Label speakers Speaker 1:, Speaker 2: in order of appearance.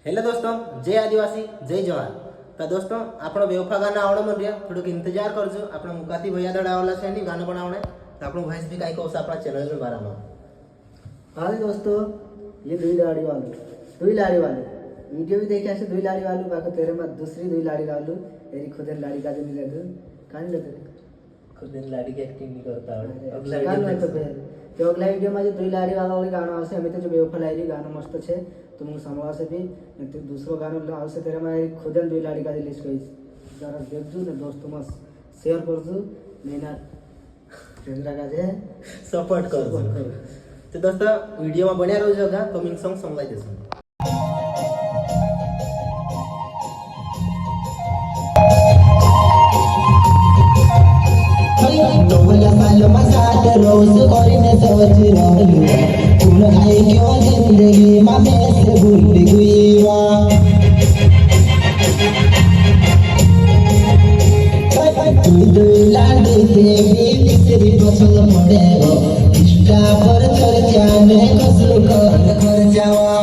Speaker 1: Hello दोस्तों, जय आदिवासी जय जवान। तो दोस्तों आपण बेवफा गाना आवड़ मन रिया थोड़ा इंतजार करजो। आपण मुकाती भैया दड़ा वाला छे नी गाना बनावणे तो आपण वॉइस भी काई को अपना चैनल में बारा में।
Speaker 2: हाँ दोस्तों, ये दुई लाड़ी वाले वीडियो भी देखे ऐसे दुई लाड़ी वालू बाकी तेरे में दूसरी दुई लाड़ी वालू तेरी खुद लाड़ी का जो नहीं लगे कहां नहीं लगे
Speaker 1: खुद दिन लाड़ी की एक्टिंग नहीं करता
Speaker 2: अगला वीडियो तो अगला वीडियो में जो दुई लाड़ी वाला गाना आवसे हमें तो जो बेवफा लाड़ी गाना मस्त छे तुम समवा से भी तो दूसरो गाना आवसे तेरे में खुद दुई लाड़ी का लिस्ट कइस जरा देखजो ने दोस्तों मस शेयर करजो लेना चंद्रा का जे
Speaker 1: सपोर्ट करजो। तो दोस्तों वीडियो में बन्या रहो जगह कमिंग सॉन्ग संभलाई देसु।
Speaker 3: नोवला साल मसाद रोज कोरिने सोच रहलू तुम आई क्यों जिंदगी में मैं से भूल गई वा तू लाडी के भी तेरी पसंद पड़े हो इष्टा पर चर्चा में कसर कर जावा